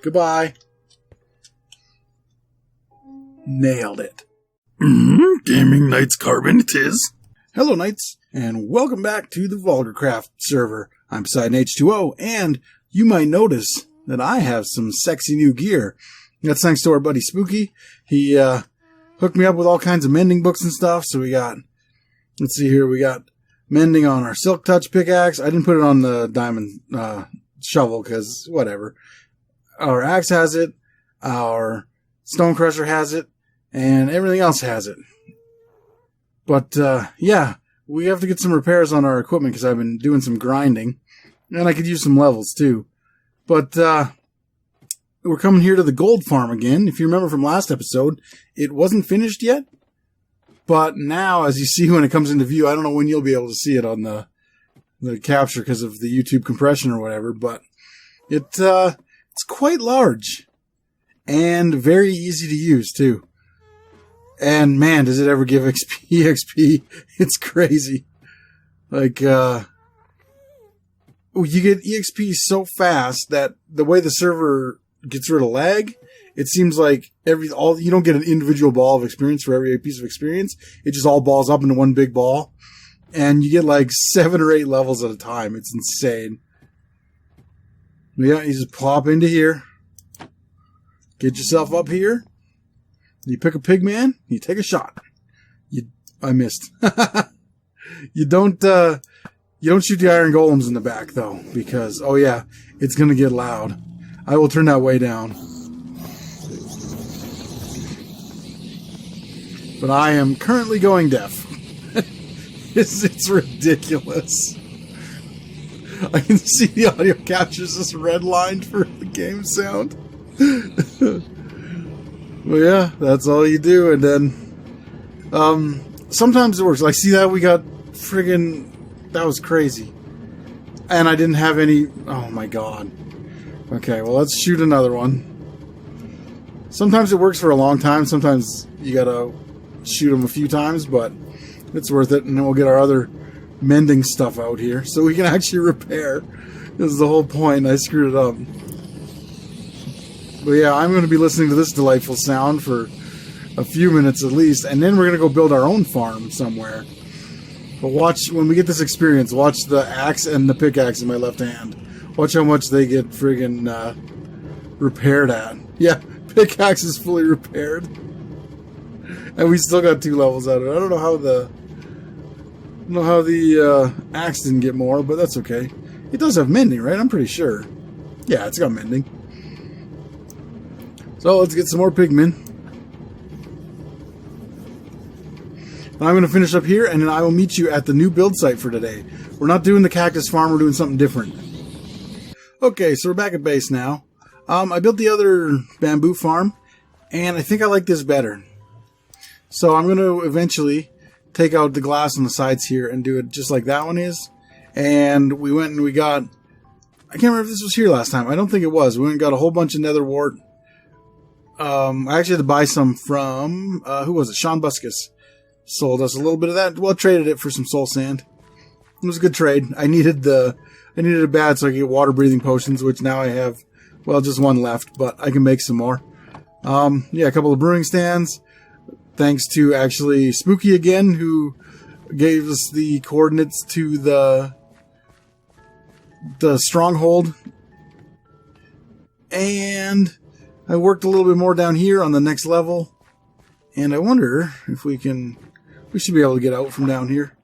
Goodbye. Nailed it. Gaming Knights Carbon it is. Hello, Knights, and welcome back to the VulgarCraft server. I'm PoseidonH2O, and you might notice that I have some sexy new gear. That's thanks to our buddy Spooky. He hooked me up with all kinds of mending books and stuff, so we got, let's see here, we got mending on our Silk Touch pickaxe. I didn't put it on the diamond shovel, because whatever. Our axe has it, our stone crusher has it, and everything else has it. But, yeah, we have to get some repairs on our equipment because I've been doing some grinding. And I could use some levels, too. But, we're coming here to the gold farm again. If you remember from last episode, it wasn't finished yet. But now, as you see when it comes into view, I don't know when you'll be able to see it on the capture because of the YouTube compression or whatever. But it's quite large. And very easy to use, too. And man, does it ever give EXP. It's crazy. Like, you get EXP so fast that the way the server gets rid of lag, it seems like you don't get an individual ball of experience for every piece of experience. It just all balls up into one big ball. And you get like 7 or 8 levels at a time. It's insane. Yeah, you just plop into here. Get yourself up here. You pick a pig man, you take a shot. I missed. You don't shoot the iron golems in the back though, because oh yeah, it's gonna get loud. I will turn that way down. But I am currently going deaf. It's ridiculous. I can see the audio captures this redlined for the game sound. Well, yeah, that's all you do, and then, sometimes it works. Like, see that? We got friggin', that was crazy. And I didn't have any, oh my god. Okay, well, let's shoot another one. Sometimes it works for a long time, sometimes you gotta shoot them a few times, but it's worth it, and then we'll get our other mending stuff out here, so we can actually repair. This is the whole point, I screwed it up. But yeah, I'm going to be listening to this delightful sound for a few minutes at least, and then we're going to go build our own farm somewhere. But watch, when we get this experience, watch the axe and the pickaxe in my left hand. Watch how much they get friggin' repaired at. Yeah, pickaxe is fully repaired. And we still got 2 levels out of it. I don't know how the axe didn't get more, but that's okay. It does have mending, right? I'm pretty sure. Yeah, it's got mending. So let's get some more pigmen. I'm going to finish up here, and then I will meet you at the new build site for today. We're not doing the cactus farm, we're doing something different. Okay, so we're back at base now. I built the other bamboo farm, and I think I like this better. So I'm going to eventually take out the glass on the sides here and do it just like that one is. And we went and we got, I can't remember if this was here last time. I don't think it was. We went and got a whole bunch of nether wart. I actually had to buy some from, who was it? Sean Buskus sold us a little bit of that. Well, traded it for some soul sand. It was a good trade. I needed it bad so I could get water breathing potions, which now I have, well, just one left, but I can make some more. Yeah, a couple of brewing stands. Thanks to actually Spooky again, who gave us the coordinates to the stronghold. And I worked a little bit more down here on the next level, and I wonder if we should be able to get out from down here.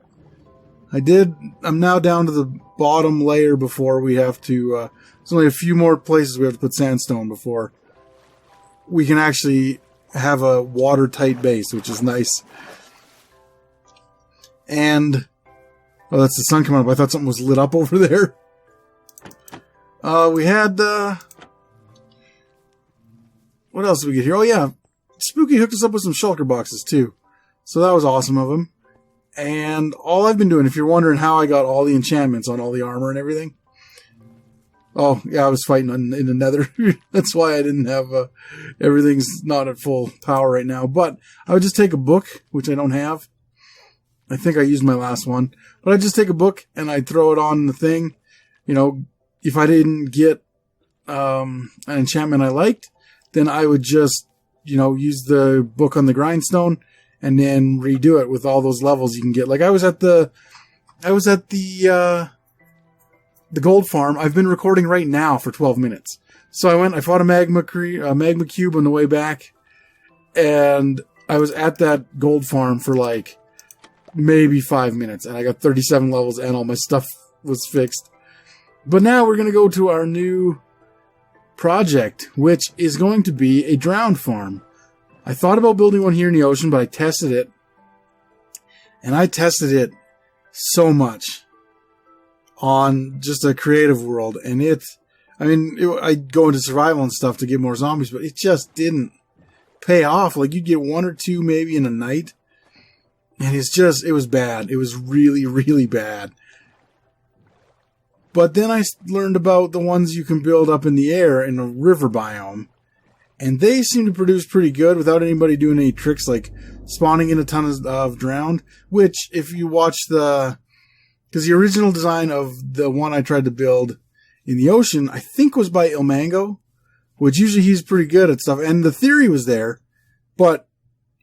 I'm now down to the bottom layer before we have to, there's only a few more places we have to put sandstone before we can actually have a watertight base, which is nice. And, oh, that's the sun coming up. I thought something was lit up over there. We had, what else did we get here? Oh, yeah. Spooky hooked us up with some shulker boxes, too. So that was awesome of him. And all I've been doing, if you're wondering how I got all the enchantments on all the armor and everything. Oh, yeah, I was fighting in the nether. That's why I didn't have, everything's not at full power right now. But I would just take a book, which I don't have. I think I used my last one. But I'd just take a book and I'd throw it on the thing. You know, if I didn't get an enchantment I liked, then I would just, use the book on the grindstone and then redo it with all those levels you can get. Like I was at the gold farm. I've been recording right now for 12 minutes. So I fought a magma cube on the way back, and I was at that gold farm for like maybe 5 minutes, and I got 37 levels and all my stuff was fixed. But now we're going to go to our new project, which is going to be a drowned farm. I thought about building one here in the ocean, but I tested it. And I tested it so much on just a creative world. And I go into survival and stuff to get more zombies, but it just didn't pay off. Like, you'd get one or two maybe in a night. And it was bad. It was really, really bad. But then I learned about the ones you can build up in the air in a river biome. And they seem to produce pretty good without anybody doing any tricks like spawning in a ton of drowned. Which, if you watch because the original design of the one I tried to build in the ocean, I think was by Ilmango, which usually he's pretty good at stuff. And the theory was there, but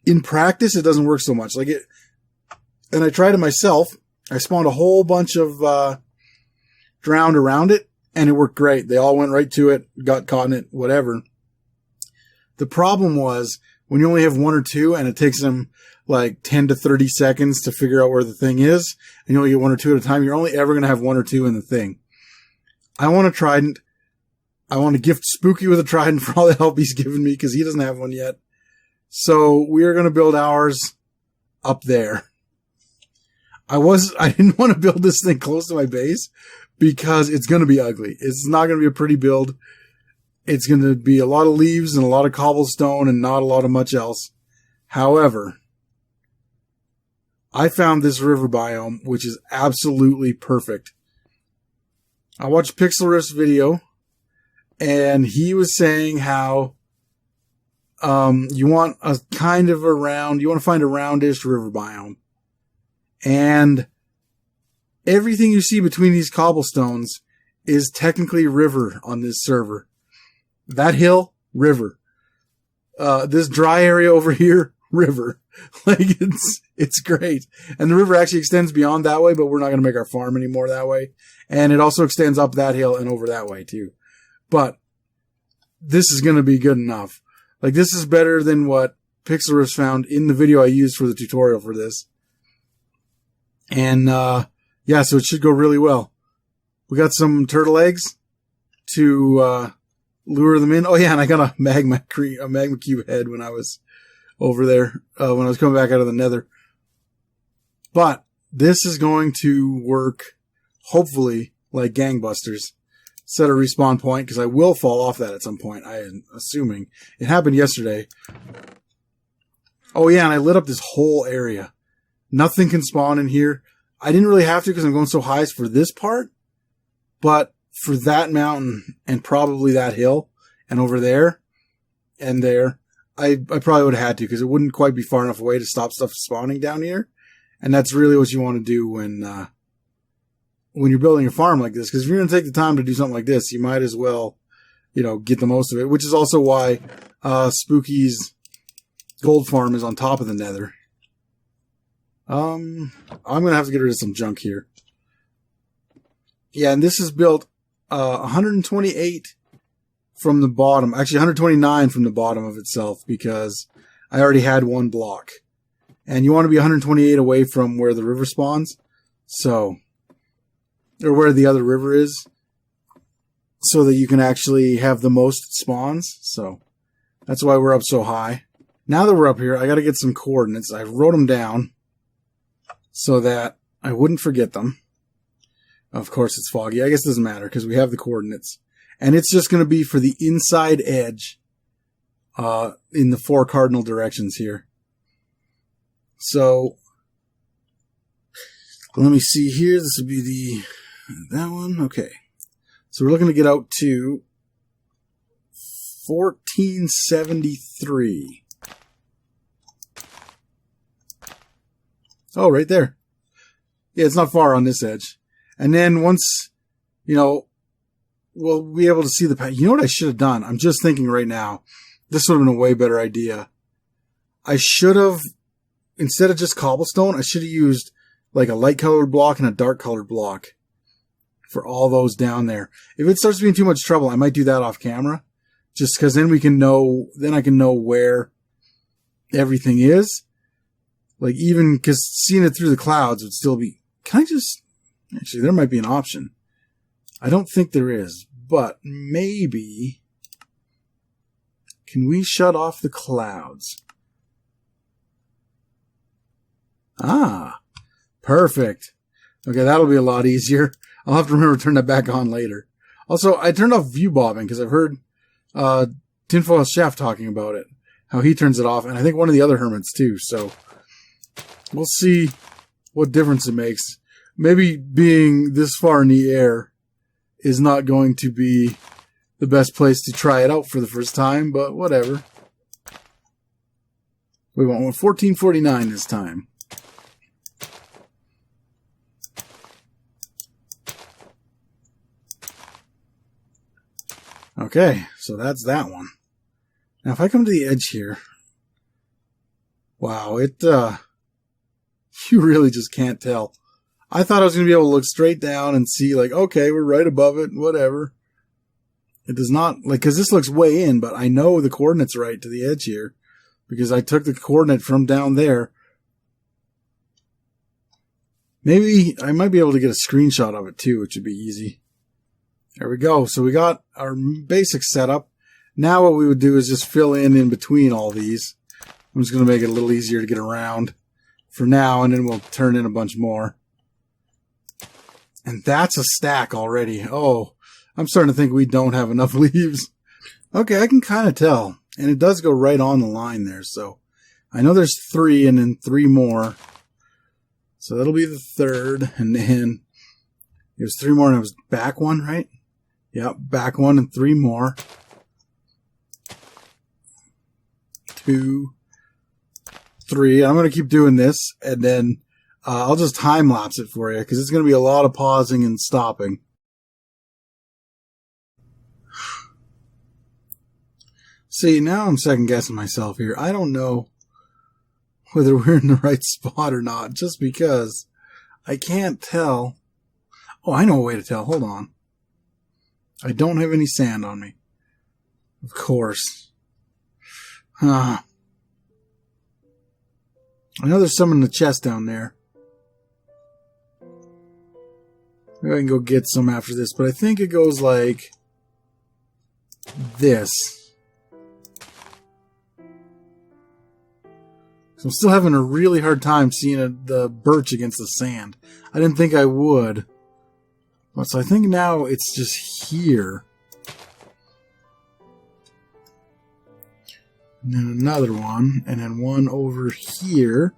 in practice, it doesn't work so much. And I tried it myself. I spawned a whole bunch of drowned around it, and it worked great. They all went right to it, got caught in it, whatever. The problem was when you only have one or two, and it takes them like 10 to 30 seconds to figure out where the thing is, and you only get one or two at a time, you're only ever going to have one or two in the thing. I want a trident. I want to gift Spooky with a trident for all the help he's given me, because he doesn't have one yet. So we are going to build ours up there. I didn't want to build this thing close to my base because it's going to be ugly. It's not going to be a pretty build. It's going to be a lot of leaves and a lot of cobblestone and not a lot of much else. However, I found this river biome, which is absolutely perfect. I watched Pixelriff's video, and he was saying how you want to find a roundish river biome. And everything you see between these cobblestones is technically river on this server. That hill, river. This dry area over here, river. Like, it's great. And the river actually extends beyond that way, but we're not going to make our farm anymore that way. And it also extends up that hill and over that way too. But this is going to be good enough. Like, this is better than what Pixelriffs found in the video I used for the tutorial for this. And, so it should go really well. We got some turtle eggs to, lure them in. Oh yeah, and I got a magma cube head when I was over there, when I was coming back out of the nether. But this is going to work, hopefully, like gangbusters. Set a respawn point, because I will fall off that at some point, I am assuming. It happened yesterday. Oh yeah, and I lit up this whole area. Nothing can spawn in here. I didn't really have to because I'm going so high for this part. But for that mountain and probably that hill and over there and there, I probably would have had to, because it wouldn't quite be far enough away to stop stuff spawning down here. And that's really what you want to do when you're building a farm like this. Because if you're going to take the time to do something like this, you might as well, get the most of it. Which is also why Spooky's gold farm is on top of the nether. I'm going to have to get rid of some junk here. Yeah, and this is built 128 from the bottom. Actually, 129 from the bottom of itself, because I already had one block. And you want to be 128 away from where the river spawns. Or where the other river is. So that you can actually have the most spawns. So that's why we're up so high. Now that we're up here, I got to get some coordinates. I wrote them down so that I wouldn't forget them. Of course, it's foggy. I guess it doesn't matter because we have the coordinates. And it's just going to be for the inside edge in the 4 cardinal directions here. So, let me see here. This would be that one. Okay. So we're looking to get out to 1473. Oh, right there. Yeah, it's not far on this edge. And then once, we'll be able to see the path. You know what I should have done? I'm just thinking right now. This would have been a way better idea. I should have, instead of just cobblestone, I should have used like a light colored block and a dark colored block for all those down there. If it starts being too much trouble, I might do that off camera. Just because then I can know where everything is. Like even, because seeing it through the clouds would still be, actually there might be an option. I don't think there is, but maybe, can we shut off the clouds? Ah, perfect. Okay, that'll be a lot easier. I'll have to remember to turn that back on later. Also, I turned off view bobbing because I've heard Tinfoil Chef talking about it, how he turns it off, and I think one of the other hermits too, so we'll see what difference it makes. Maybe being this far in the air is not going to be the best place to try it out for the first time, but whatever. We went with 1449 this time. Okay, so that's that one. Now if I come to the edge here, wow, you really just can't tell. I thought I was going to be able to look straight down and see like, okay, we're right above it, whatever. It does not, like, because this looks way in, but I know the coordinates right to the edge here because I took the coordinate from down there. Maybe I might be able to get a screenshot of it too, which would be easy. There we go. So we got our basic setup. Now what we would do is just fill in between all these. I'm just going to make it a little easier to get around for now, and then we'll turn in a bunch more. And that's a stack already. Oh, I'm starting to think we don't have enough leaves. Okay, I can kind of tell. And it does go right on the line there. So I know there's 3 and then 3 more. So that'll be the third. And then there's 3 more and it was back 1, right? Yep, back 1 and 3 more. 2, 3. I'm going to keep doing this, and then I'll just time lapse it for you because it's going to be a lot of pausing and stopping. See, now I'm second guessing myself here. I don't know whether we're in the right spot or not, just because I can't tell. Oh, I know a way to tell. Hold on. I don't have any sand on me. Of course. I know there's some in the chest down there. Maybe I can go get some after this, but I think it goes like this. So I'm still having a really hard time seeing the birch against the sand. I didn't think I would. But so I think now it's just here. And then another one, and then one over here.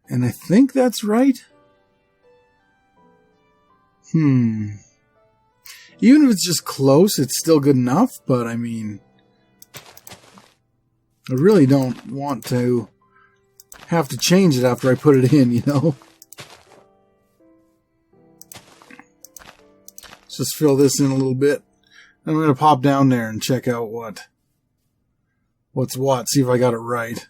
And I think that's right. Even if it's just close, it's still good enough, but I mean, I really don't want to have to change it after I put it in, you know? Let's just fill this in a little bit. I'm going to pop down there and check out what's what, see if I got it right.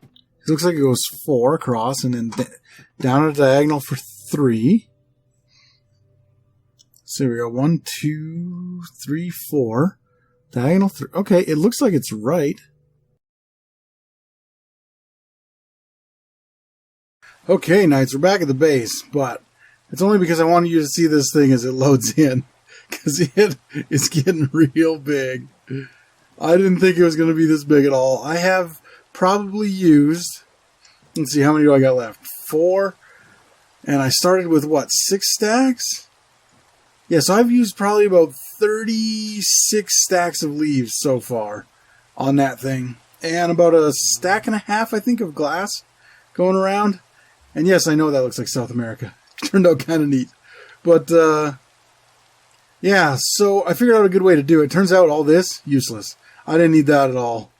It looks like it goes 4 across and then down a diagonal for 3. So here we go. 1, 2, 3, 4. Diagonal 3. Okay, it looks like it's right. Okay, Knights, we're back at the base, but it's only because I wanted you to see this thing as it loads in, because it is getting real big. I didn't think it was going to be this big at all. I have probably used, let's see, how many do I got left? 4, and I started with, what, 6 stacks? Yeah, so I've used probably about 36 stacks of leaves so far on that thing, and about a stack and a half, I think, of glass going around. And yes, I know that looks like South America. It turned out kind of neat. But, yeah, so I figured out a good way to do it. Turns out all this, useless. I didn't need that at all.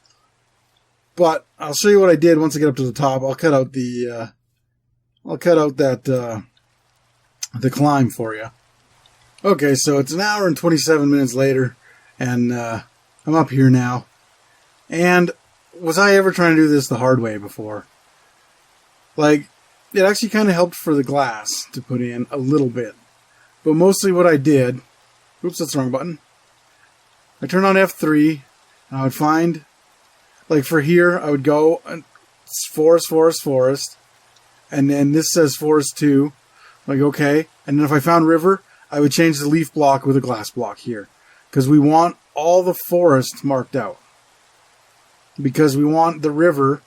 But I'll show you what I did once I get up to the top. I'll cut out the I'll cut out that the climb for you. Okay, so it's an hour and 27 minutes later, and I'm up here now. And was I ever trying to do this the hard way before? Like, it actually kind of helped for the glass to put in a little bit. But mostly what I did... Oops, that's the wrong button. I turned on F3, and I would find... Like, for here, I would go... Forest, forest, forest. And then this says forest 2. Like, okay. And then if I found river, I would change the leaf block with a glass block here. Because we want all the forest marked out. Because we want the river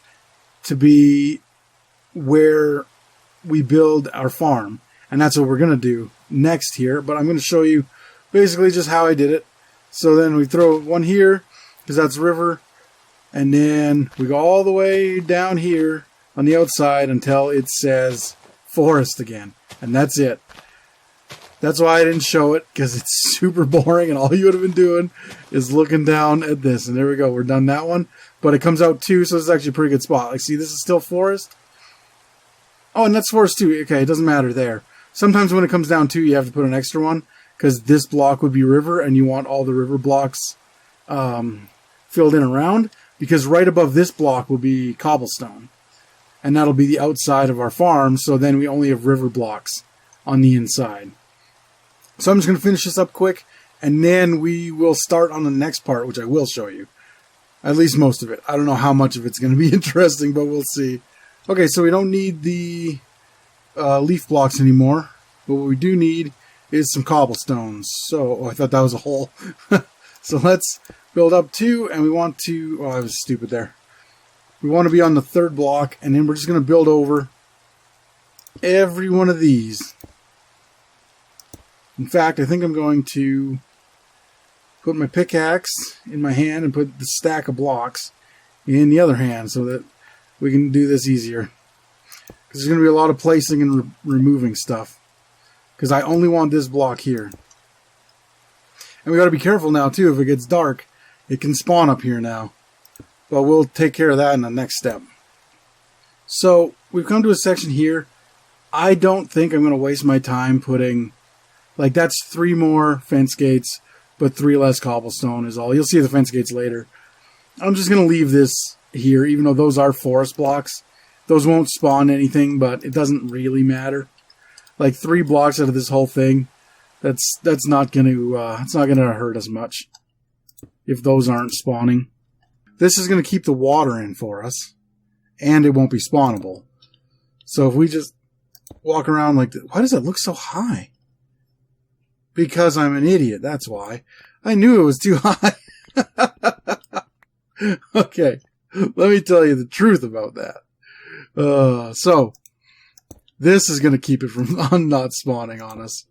to be where we build our farm. And that's what we're going to do next here. But I'm going to show you basically just how I did it. So then we throw one here, because that's river. And then we go all the way down here on the outside until it says forest again. And that's it. That's why I didn't show it, because it's super boring and all you would have been doing is looking down at this. And there we go. We're done that one. But it comes out 2, so it's actually a pretty good spot. Like, see, this is still forest. Oh, and that's forest 2. Okay, it doesn't matter there. Sometimes when it comes down 2, you have to put an extra one, because this block would be river, and you want all the river blocks filled in around. Because right above this block will be cobblestone. And that'll be the outside of our farm, so then we only have river blocks on the inside. So I'm just going to finish this up quick, and then we will start on the next part, which I will show you. At least most of it. I don't know how much of it's going to be interesting, but we'll see. Okay, so we don't need the leaf blocks anymore. But what we do need is some cobblestones. So, I thought that was a hole. So let's build up 2, and we want to... Oh, I was stupid there. We want to be on the 3rd block, and then we're just going to build over every one of these. In fact, I think I'm going to put my pickaxe in my hand and put the stack of blocks in the other hand so that we can do this easier. Because there's going to be a lot of placing and removing stuff. Because I only want this block here. And we got to be careful now too. If it gets dark, it can spawn up here now. But we'll take care of that in the next step. So we've come to a section here. I don't think I'm going to waste my time putting... Like, that's 3 more fence gates, but 3 less cobblestone is all. You'll see the fence gates later. I'm just going to leave this here, even though those are forest blocks. Those won't spawn anything, but it doesn't really matter. Like, 3 blocks out of this whole thing, that's not going to it's not going to hurt us much if those aren't spawning. This is going to keep the water in for us, and it won't be spawnable. So if we just walk around like this, why does it look so high? Because I'm an idiot, that's why. I knew it was too high. Okay, let me tell you the truth about that. So, this is going to keep it from not spawning on us.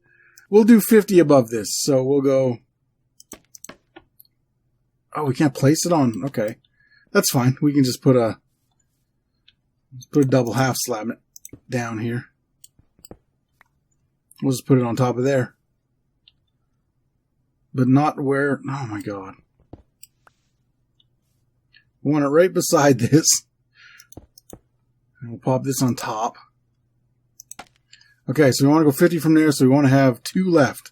We'll do 50 above this, so we'll go... Oh, we can't place it on... Okay, that's fine. We can just put a double half slab down here. We'll just put it on top of there. But not where... Oh my god. We want it right beside this. And we'll pop this on top. Okay, so we want to go 50 from there, so we want to have 2 left.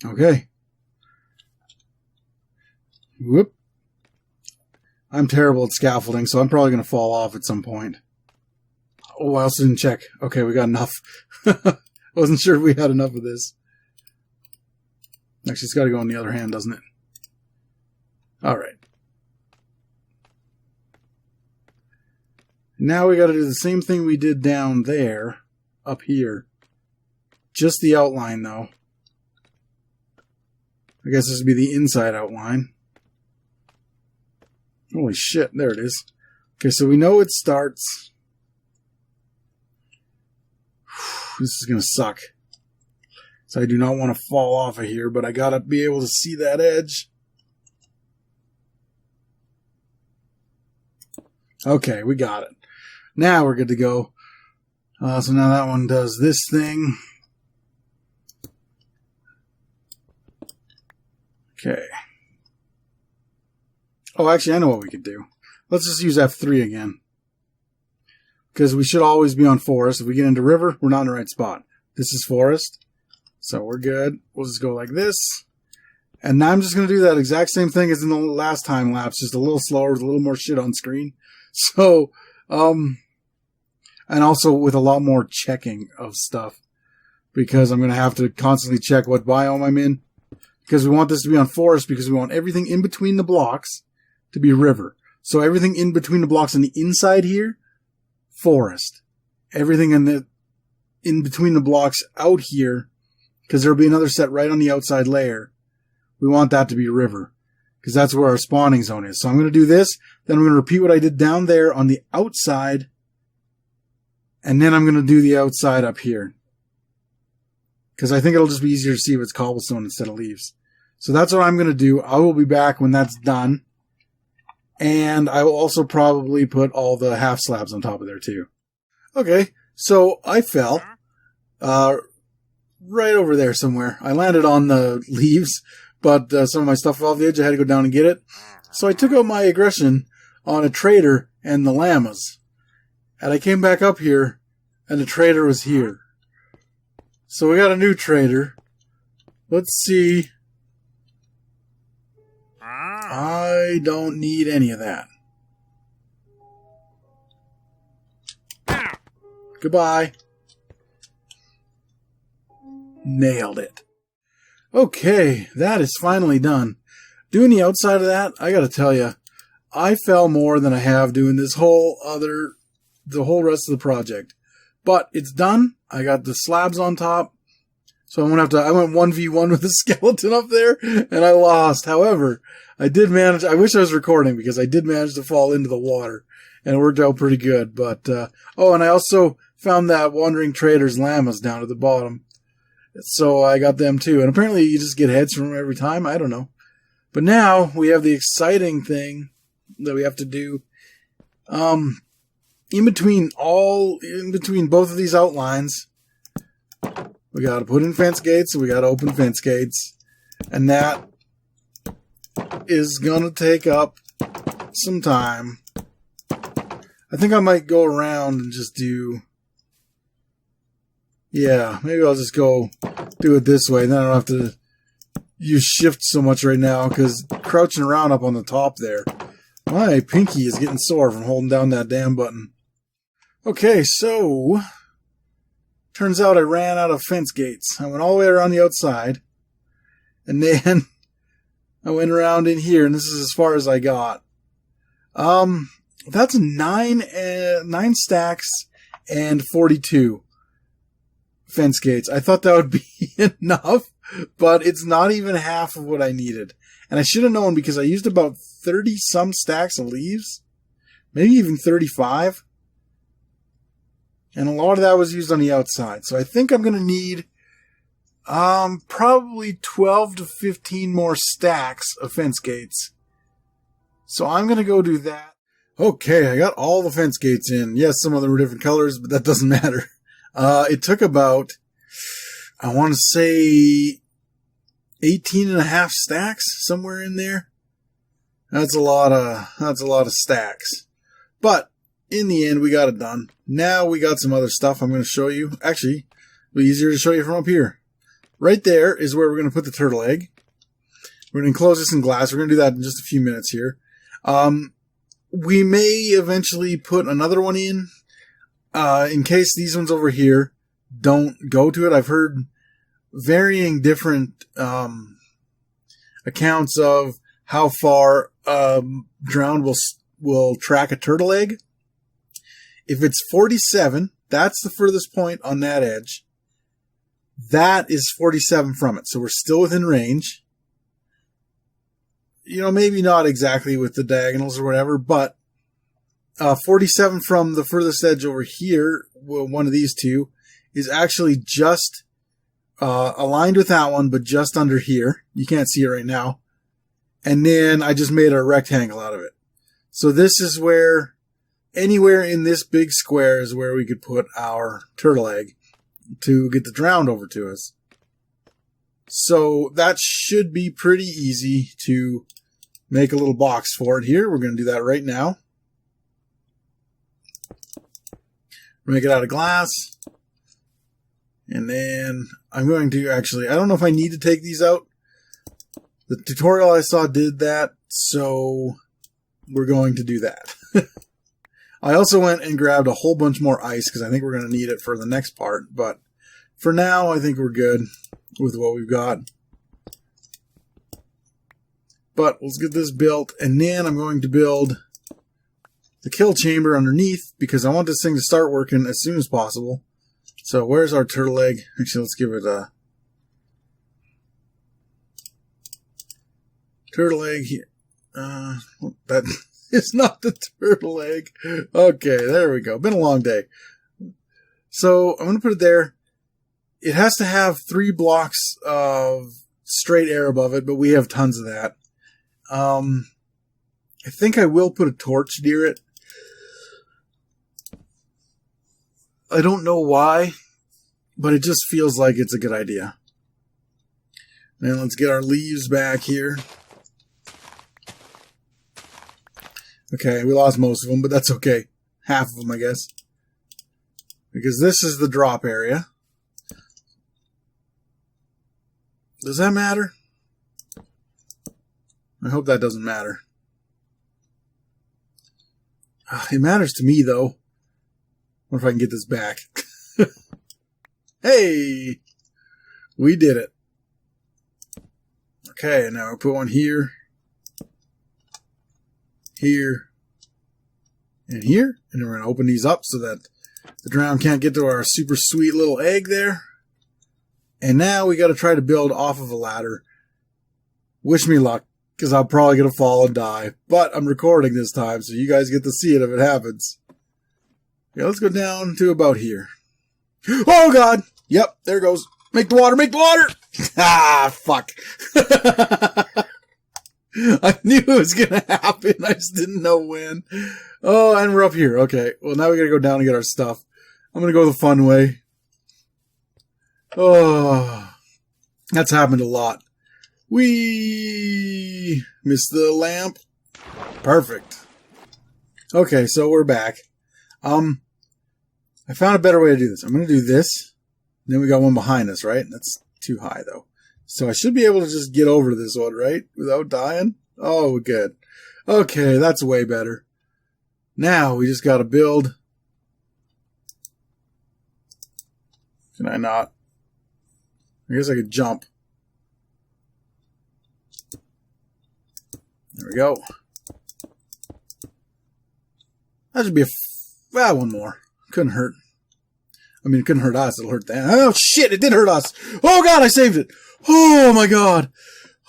Okay. Whoop. I'm terrible at scaffolding, so I'm probably going to fall off at some point. Oh, I also didn't check. Okay, we got enough. Wasn't sure if we had enough of this. Actually, it's got to go on the other hand, doesn't it? Alright. Now we got to do the same thing we did down there, up here. Just the outline, though. I guess this would be the inside outline. Holy shit, there it is. Okay, so we know it starts... This is going to suck. So I do not want to fall off of here, but I got to be able to see that edge. Okay, we got it. Now we're good to go. So now that one does this thing. Okay. Oh, actually, I know what we could do. Let's just use F3 again. Because we should always be on forest. If we get into river, we're not in the right spot. This is forest. So we're good. We'll just go like this. And now I'm just going to do that exact same thing as in the last time lapse. Just a little slower with a little more shit on screen. So, and also with a lot more checking of stuff. Because I'm going to have to constantly check what biome I'm in. Because we want this to be on forest because we want everything in between the blocks to be river. So everything in between the blocks on the inside here, forest. Everything in between the blocks out here, because there'll be another set right on the outside layer. We want that to be river. Because that's where our spawning zone is. So I'm going to do this. Then I'm going to repeat what I did down there on the outside. And then I'm going to do the outside up here. Because I think it'll just be easier to see if it's cobblestone instead of leaves. So that's what I'm going to do. I will be back when that's done. And I will also probably put all the half slabs on top of there too. Okay, so I fell. Right over there somewhere. I landed on the leaves, but some of my stuff fell off the edge. I had to go down and get it. So I took out my aggression on a trader and the llamas. And I came back up here, and the trader was here. So we got a new trader. Let's see. I don't need any of that. Goodbye. Nailed it. Okay, that is finally done. Doing the outside of that, I gotta tell you, I fell more than I have doing the whole rest of the project. But it's done. I got the slabs on top. So I went 1v1 with the skeleton up there, and I lost. However, I did manage, I wish I was recording because I did manage to fall into the water, and it worked out pretty good. But, and I also found that wandering trader's llamas down at the bottom. So I got them too. And apparently you just get heads from them every time. I don't know. But now we have the exciting thing that we have to do. In between both of these outlines, we got to put in fence gates and we got to open fence gates. And that is going to take up some time. I think I might go around and just do... Yeah, maybe I'll just go do it this way. Then I don't have to use shift so much right now because crouching around up on the top there. My pinky is getting sore from holding down that damn button. Okay, so... Turns out I ran out of fence gates. I went all the way around the outside. And then I went around in here, and this is as far as I got. That's 9 stacks and 42 fence gates. I thought that would be enough, but it's not even half of what I needed. And I should have known because I used about 30 some stacks of leaves. Maybe even 35. And a lot of that was used on the outside. So I think I'm going to need probably 12 to 15 more stacks of fence gates. So I'm going to go do that. Okay, I got all the fence gates in. Yes, some of them were different colors, but that doesn't matter. It took about, I want to say 18 and a half stacks, somewhere in there. That's a lot of stacks. But in the end, we got it done. Now we got some other stuff I'm going to show you. Actually, it'll be easier to show you from up here. Right there is where we're going to put the turtle egg. We're going to enclose this in glass. We're going to do that in just a few minutes here. We may eventually put another one in case these ones over here don't go to it. I've heard varying different accounts of how far drowned will track a turtle egg. If it's 47, that's the furthest point on that edge. That is 47 from it. So we're still within range. You know, maybe not exactly with the diagonals or whatever, but 47 from the furthest edge over here, well, one of these two, is actually just aligned with that one, but just under here. You can't see it right now. And then I just made a rectangle out of it. So this is where, anywhere in this big square is where we could put our turtle egg to get the drowned over to us. So that should be pretty easy to make a little box for it here. We're going to do that right now. Make it out of glass. And then I'm going to actually, I don't know if I need to take these out. The tutorial I saw did that, so we're going to do that. I also went and grabbed a whole bunch more ice because I think we're going to need it for the next part. But for now, I think we're good with what we've got. But let's get this built, and then I'm going to build the kill chamber underneath because I want this thing to start working as soon as possible. So where's our turtle egg? Actually, let's give it a turtle egg here. That is not the turtle egg. Okay, there we go. Been a long day. So I'm going to put it there. It has to have 3 blocks of straight air above it, but we have tons of that. I think I will put a torch near it. I don't know why, but it just feels like it's a good idea. Now let's get our leaves back here. Okay, we lost most of them, but that's okay. Half of them, I guess. Because this is the drop area. Does that matter? I hope that doesn't matter. It matters to me, though. I wonder if I can get this back. Hey! We did it. Okay, now we'll put one here. Here. And here. And then we're going to open these up so that the drown can't get to our super sweet little egg there. And now we got to try to build off of a ladder. Wish me luck, because I'm probably going to fall and die. But I'm recording this time, so you guys get to see it if it happens. Yeah, let's go down to about here. Oh, God! Yep, there it goes. Make the water, make the water! Ah, fuck. I knew it was going to happen. I just didn't know when. Oh, and we're up here. Okay, well, now we got to go down and get our stuff. I'm going to go the fun way. Oh, that's happened a lot. We missed the lamp. Perfect. Okay, so we're back. I found a better way to do this. I'm going to do this. Then we got one behind us, right? That's too high, though. So I should be able to just get over this one, right? Without dying? Oh, good. Okay, that's way better. Now we just got to build. Can I not? I guess I could jump. There we go. That should be one more. Couldn't hurt. I mean, it couldn't hurt us. It'll hurt them. Oh, shit. It did hurt us. Oh, God, I saved it. Oh, my God.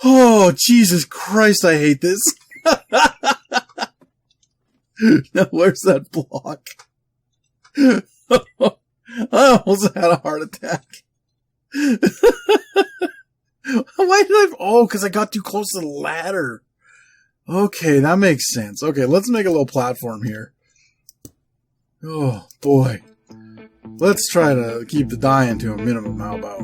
Oh, Jesus Christ, I hate this. Now, where's that block? I almost had a heart attack. Why did I... Oh, because I got too close to the ladder. Okay, that makes sense. Okay, let's make a little platform here. Oh, boy. Let's try to keep the dying to a minimum. How about?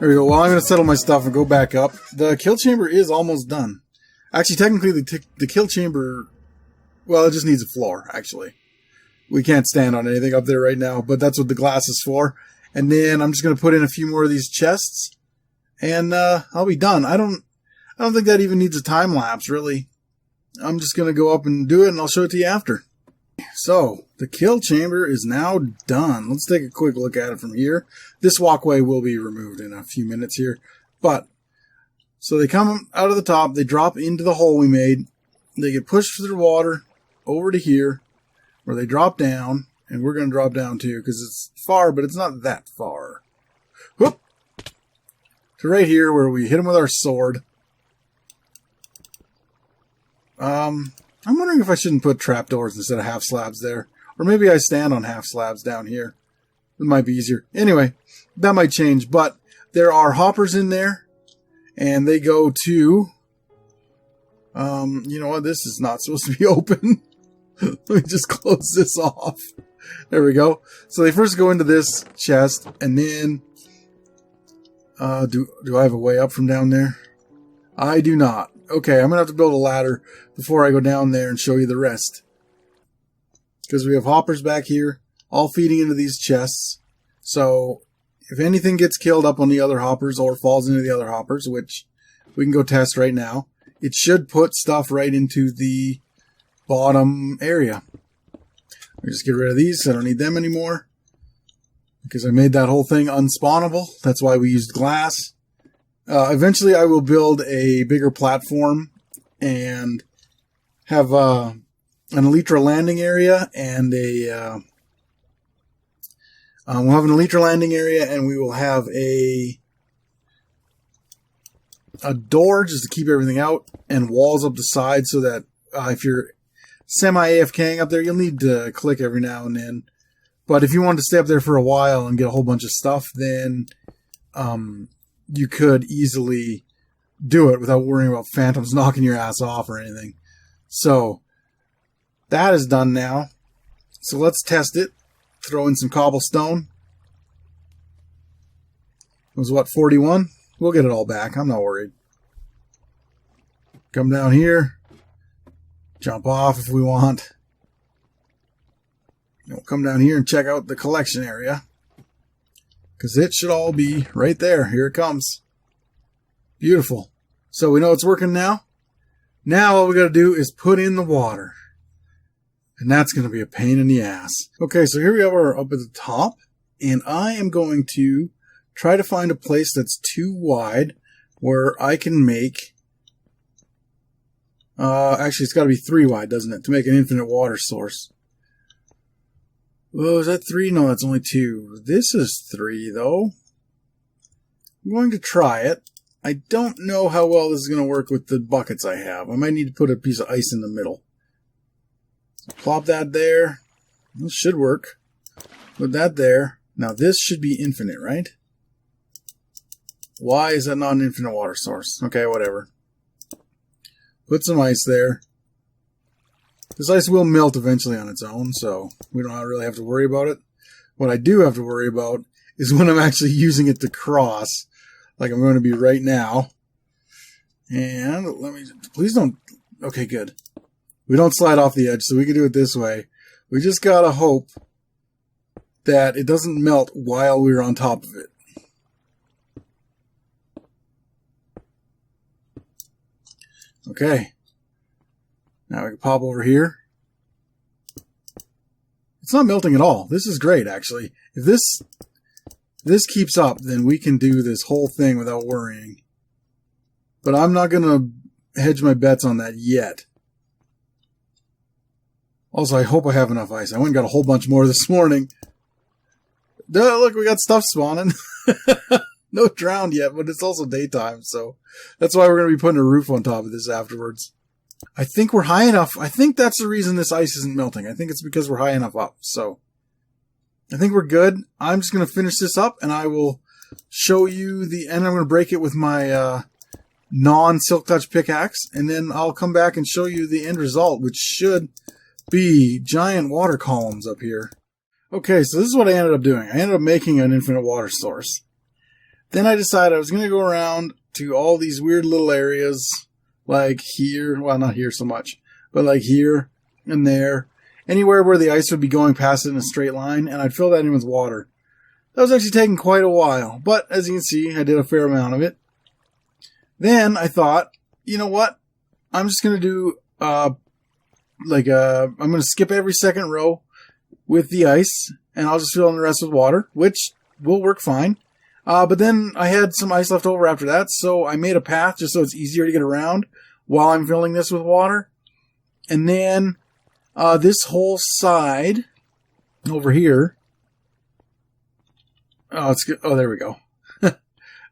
There we go. Well, I'm going to settle my stuff and go back up. The kill chamber is almost done. Actually, technically, the kill chamber... Well, it just needs a floor, actually. We can't stand on anything up there right now, but that's what the glass is for. And then I'm just going to put in a few more of these chests, and I'll be done. I don't think that even needs a time lapse, really. I'm just going to go up and do it, and I'll show it to you after. So, the kill chamber is now done. Let's take a quick look at it from here. This walkway will be removed in a few minutes here. But, so they come out of the top, they drop into the hole we made, they get pushed through the water over to here, where they drop down, and we're going to drop down too, because it's far, but it's not that far. Whoop! To right here, where we hit them with our sword. I'm wondering if I shouldn't put trapdoors instead of half slabs there. Or maybe I stand on half slabs down here. It might be easier. Anyway, that might change. But there are hoppers in there. And they go to... you know what? This is not supposed to be open. Let me just close this off. There we go. So they first go into this chest. And then... do I have a way up from down there? I do not. Okay, I'm going to have to build a ladder before I go down there and show you the rest. Because we have hoppers back here, all feeding into these chests. So, if anything gets killed up on the other hoppers or falls into the other hoppers, which we can go test right now, it should put stuff right into the bottom area. I'll just get rid of these, I don't need them anymore. Because I made that whole thing unspawnable. That's why we used glass. Eventually I will build a bigger platform and have an elytra landing area and we'll have an elytra landing area, and we will have a door just to keep everything out, and walls up the side so that if you're semi-AFKing up there, you'll need to click every now and then. But if you want to stay up there for a while and get a whole bunch of stuff, then you could easily do it without worrying about phantoms knocking your ass off or anything. So, that is done now. So let's test it. Throw in some cobblestone. It was what, 41? We'll get it all back. I'm not worried. Come down here. Jump off if we want. And we'll come down here and check out the collection area. Because it should all be right there. Here it comes. Beautiful. So we know it's working now. Now all we got to do is put in the water. And that's going to be a pain in the ass. Okay, so here we are up at the top. And I am going to try to find a place that's too wide where I can make... actually, it's got to be 3 wide, doesn't it? To make an infinite water source. Oh, is that 3? No, that's only 2. This is 3, though. I'm going to try it. I don't know how well this is going to work with the buckets I have. I might need to put a piece of ice in the middle. Plop that there. This should work. Put that there. Now, this should be infinite, right? Why is that not an infinite water source? Okay, whatever. Put some ice there. This ice will melt eventually on its own, so we don't really have to worry about it. What I do have to worry about is when I'm actually using it to cross, like I'm going to be right now. And let me, please don't, okay, good. We don't slide off the edge, so we can do it this way. We just gotta hope that it doesn't melt while we're on top of it. Okay. Now we can pop over here. It's not melting at all. This is great, actually. If this keeps up, then we can do this whole thing without worrying. But I'm not going to hedge my bets on that yet. Also, I hope I have enough ice. I went and got a whole bunch more this morning. Duh, look, we got stuff spawning. No drowned yet, but it's also daytime, so that's why we're going to be putting a roof on top of this afterwards. I think we're high enough. I think that's the reason this ice isn't melting. I think it's because we're high enough up. So I think we're good. I'm just going to finish this up, and I will show you the end. I'm going to break it with my non-Silk Touch pickaxe, and then I'll come back and show you the end result, which should be giant water columns up here. Okay, so this is what I ended up doing. I ended up making an infinite water source. Then I decided I was going to go around to all these weird little areas, like here, well, not here so much, but like here and there, anywhere where the ice would be going past it in a straight line, and I'd fill that in with water. That was actually taking quite a while, but as you can see, I did a fair amount of it. Then I thought, you know what? I'm just going to do, I'm going to skip every second row with the ice, and I'll just fill in the rest with water, which will work fine. But then I had some ice left over after that, so I made a path just so it's easier to get around while I'm filling this with water. And then this whole side over here, there we go.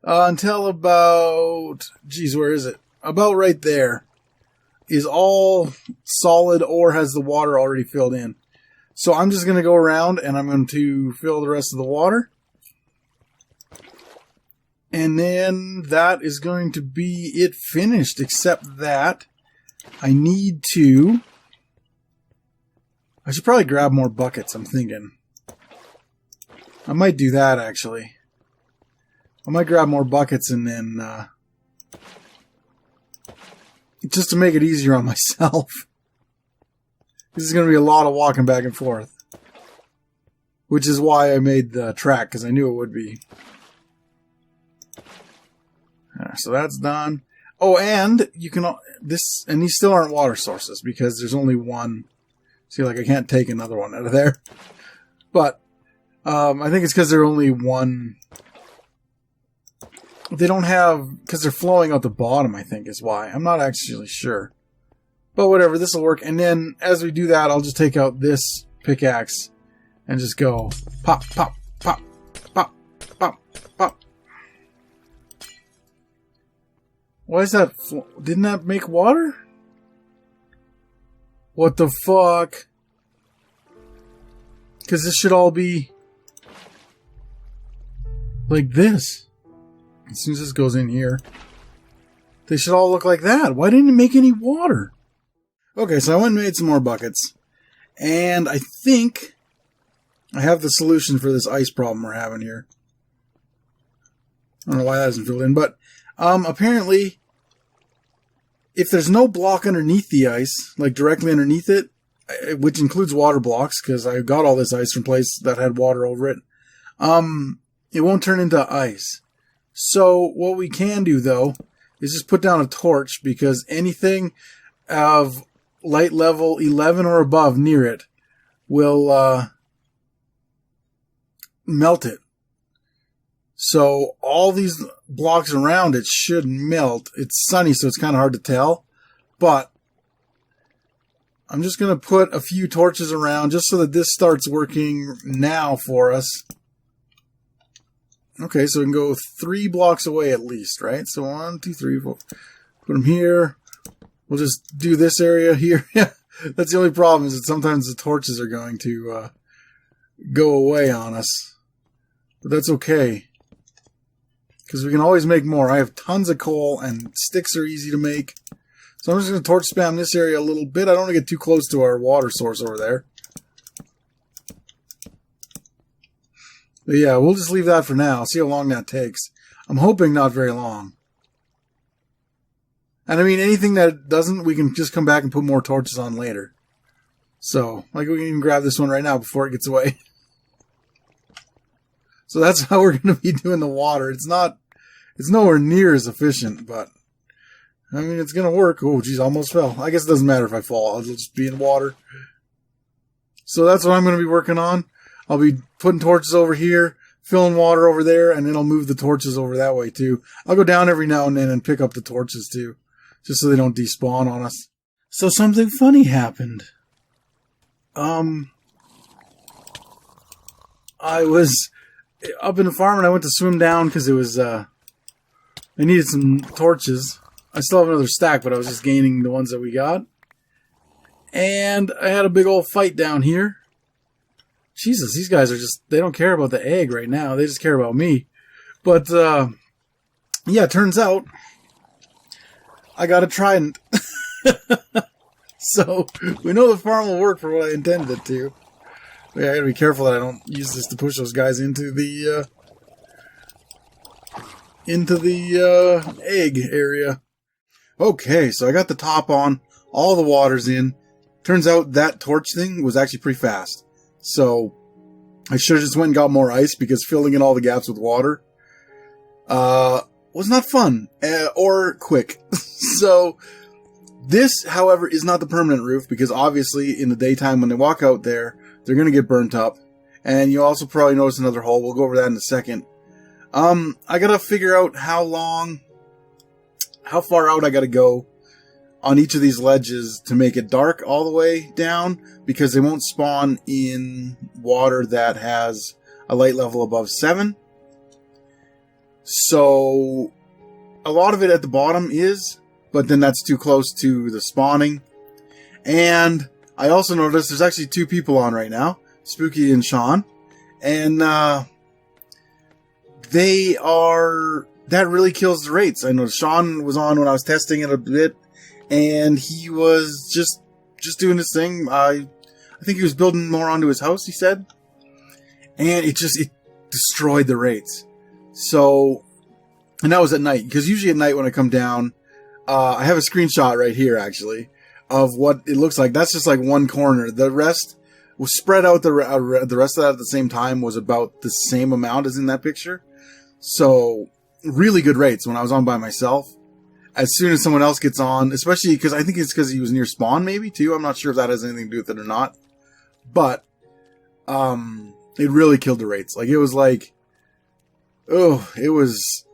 Until about, geez, where is it? About right there is all solid or has the water already filled in. So I'm just going to go around and I'm going to fill the rest of the water. And then that is going to be it finished, except that I need to... I should probably grab more buckets, I'm thinking. I might do that, actually. I might grab more buckets and then... just to make it easier on myself. This is going to be a lot of walking back and forth. Which is why I made the track, because I knew it would be. So that's done. Oh, and you can... and these still aren't water sources, because there's only one... See, like, I can't take another one out of there. But, I think it's because they're only one... They don't have... Because they're flowing out the bottom, I think, is why. I'm not actually sure. But whatever, this will work. And then, as we do that, I'll just take out this pickaxe and just go pop, pop, pop, pop, pop, pop. Why is that... Didn't that make water? What the fuck? Because this should all be... like this. As soon as this goes in here, they should all look like that. Why didn't it make any water? Okay, so I went and made some more buckets. And I think I have the solution for this ice problem we're having here. I don't know why that hasn't filled in, but apparently, if there's no block underneath the ice, like directly underneath it, which includes water blocks, because I got all this ice from a place that had water over it, it won't turn into ice. So what we can do, though, is just put down a torch, because anything of light level 11 or above near it will melt it. So all these blocks around it should melt. It's sunny, so it's kind of hard to tell. But I'm just going to put a few torches around just so that this starts working now for us. Okay, so we can go 3 blocks away at least, right? So 1, 2, 3, 4. Put them here. We'll just do this area here. That's the only problem, is that sometimes the torches are going to go away on us. But that's okay, because we can always make more. I have tons of coal, and sticks are easy to make. So I'm just going to torch spam this area a little bit. I don't want to get too close to our water source over there. But yeah, we'll just leave that for now. See how long that takes. I'm hoping not very long. And I mean, anything that doesn't, we can just come back and put more torches on later. So, like, we can even grab this one right now before it gets away. So that's how we're going to be doing the water. It's nowhere near as efficient, but I mean, it's going to work. Oh, geez, almost fell. I guess it doesn't matter if I fall. I'll just be in water. So that's what I'm going to be working on. I'll be putting torches over here, filling water over there, and then I'll move the torches over that way too. I'll go down every now and then and pick up the torches too, just so they don't despawn on us. So something funny happened. I was up in the farm and I went to swim down because it was, I needed some torches. I still have another stack, but I was just gaining the ones that we got. And I had a big old fight down here. Jesus, these guys are just, they don't care about the egg right now. They just care about me. But, yeah, it turns out I got a trident. So, we know the farm will work for what I intended it to. But yeah, I gotta be careful that I don't use this to push those guys into the, into the egg area. Okay, so I got the top on, all the water's in. Turns out that torch thing was actually pretty fast. So I should have just went and got more ice, because filling in all the gaps with water was not fun or quick. So this, however, is not the permanent roof, because obviously in the daytime when they walk out there, they're going to get burnt up. And you also probably notice another hole. We'll go over that in a second. I got to figure out how far out I got to go on each of these ledges to make it dark all the way down, because they won't spawn in water that has a light level above 7. So a lot of it at the bottom is, but then that's too close to the spawning. And I also noticed there's actually 2 people on right now, Spooky and Sean, and that really kills the rates. I know Sean was on when I was testing it a bit, and he was just doing his thing. I think he was building more onto his house, he said. And it destroyed the rates. So, and that was at night, because usually at night when I come down, I have a screenshot right here actually of what it looks like. That's just like one corner. The rest was spread out. The rest of that at the same time was about the same amount as in that picture. So really good rates when I was on by myself. As soon as someone else gets on, especially because I think it's because he was near spawn maybe too. I'm not sure if that has anything to do with it or not. But it really killed the rates. Like it was like, it was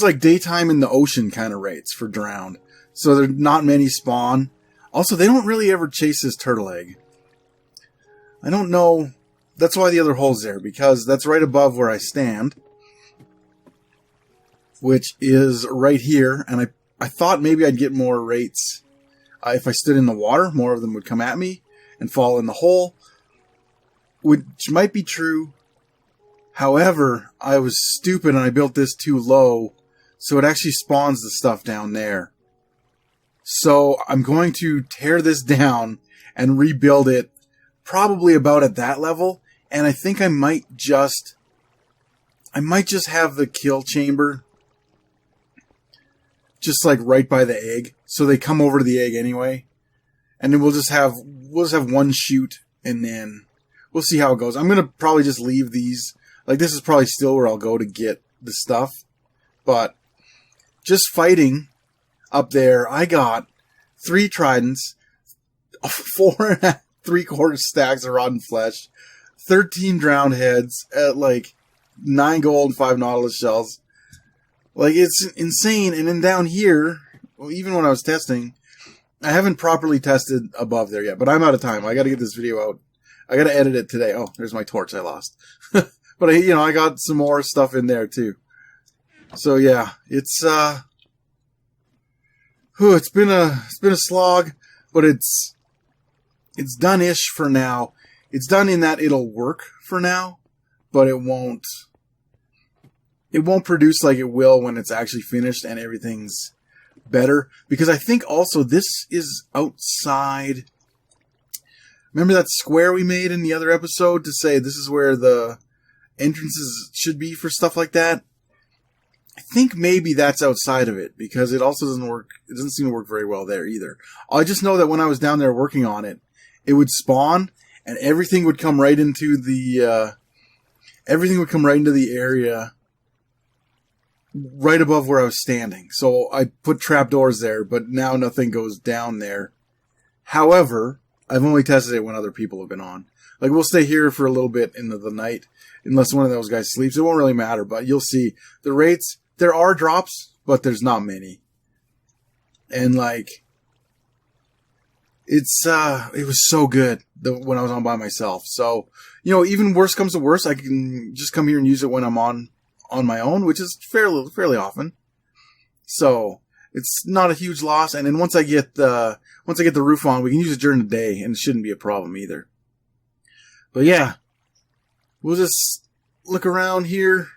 like daytime in the ocean kind of rates for drowned. So there not many spawn. Also, they don't really ever chase this turtle egg. I don't know. That's why the other hole's there, because that's right above where I stand, which is right here. And I thought maybe I'd get more rates if I stood in the water. More of them would come at me and fall in the hole, which might be true. However, I was stupid and I built this too low, so it actually spawns the stuff down there. So I'm going to tear this down and rebuild it probably about at that level. And I think I might just have the kill chamber just like right by the egg, so they come over to the egg anyway. And then we'll just have one shoot, and then we'll see how it goes. I'm going to probably just leave these. Like, this is probably still where I'll go to get the stuff. But just fighting up there, I got 3 tridents, 4 3/4 stacks of rotten flesh, 13 drowned heads at like 9 gold and 5 nautilus shells. Like, it's insane. And then down here, well, even when I was testing, I haven't properly tested above there yet, but I'm out of time. I got to get this video out. I got to edit it today. Oh, there's my torch I lost. But I got some more stuff in there too. So yeah, it's been a slog, but it's done-ish for now. It's done in that it'll work for now, but it won't produce like it will when it's actually finished and everything's better. Because I think also this is outside. Remember that square we made in the other episode to say this is where the entrances should be for stuff like that? I think maybe that's outside of it, because it also doesn't work. It doesn't seem to work very well there either. I just know that when I was down there working on it, it would spawn and everything would come right into the area right above where I was standing. So I put trapdoors there, but now nothing goes down there. However, I've only tested it when other people have been on. Like, we'll stay here for a little bit into the night, unless one of those guys sleeps. It won't really matter, but you'll see the rates. There are drops, but there's not many. And like, it was so good when I was on by myself. So, even worse comes to worse, I can just come here and use it when I'm on my own, which is fairly often. So it's not a huge loss. And then once I get the roof on, we can use it during the day, and it shouldn't be a problem either. But yeah, we'll just look around here.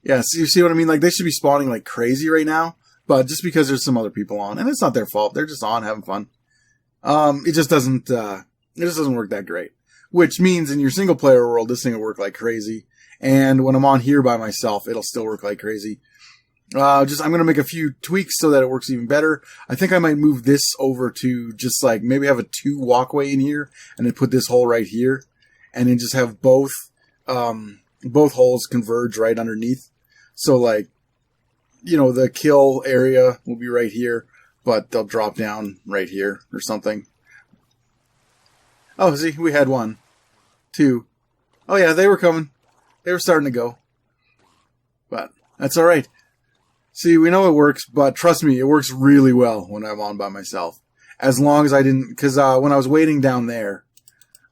Yeah, so you see what I mean? Like, they should be spawning like crazy right now, but just because there's some other people on, and it's not their fault, they're just on having fun. It just doesn't work that great. Which means in your single player world, this thing will work like crazy. And when I'm on here by myself, it'll still work like crazy. I'm going to make a few tweaks so that it works even better. I think I might move this over to just like maybe have a 2 walkway in here and then put this hole right here and then just have both holes converge right underneath. So like, you know, the kill area will be right here, but they'll drop down right here or something. Oh, see, we had 1, 2. Oh yeah, they were coming. They were starting to go. But that's all right. See, we know it works, but trust me, it works really well when I'm on by myself. As long as I didn't, because when I was waiting down there,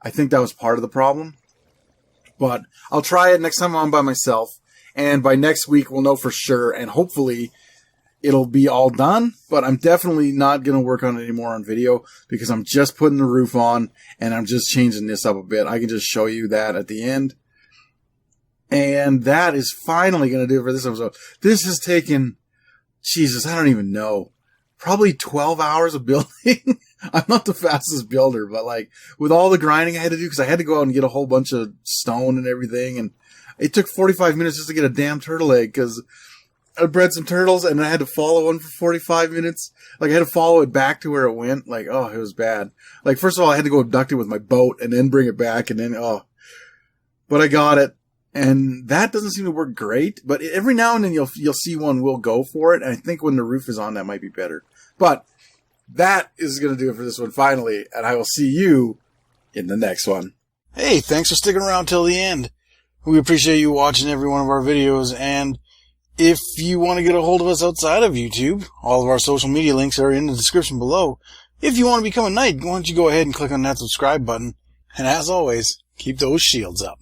I think that was part of the problem. But I'll try it next time I'm on by myself, and by next week we'll know for sure, and hopefully it'll be all done. But I'm definitely not going to work on it anymore on video, because I'm just putting the roof on, and I'm just changing this up a bit. I can just show you that at the end. And that is finally going to do it for this episode. This has taken, Jesus, I don't even know, probably 12 hours of building. I'm not the fastest builder, but like with all the grinding I had to do, because I had to go out and get a whole bunch of stone and everything. And it took 45 minutes just to get a damn turtle egg, because I bred some turtles and I had to follow one for 45 minutes. Like I had to follow it back to where it went. Like, oh, it was bad. Like, first of all, I had to go abduct it with my boat and then bring it back and then, but I got it. And that doesn't seem to work great, but every now and then you'll see one will go for it. And I think when the roof is on, that might be better. But that is going to do it for this one finally. And I will see you in the next one. Hey, thanks for sticking around till the end. We appreciate you watching every one of our videos. And if you want to get a hold of us outside of YouTube, all of our social media links are in the description below. If you want to become a knight, why don't you go ahead and click on that subscribe button. And as always, keep those shields up.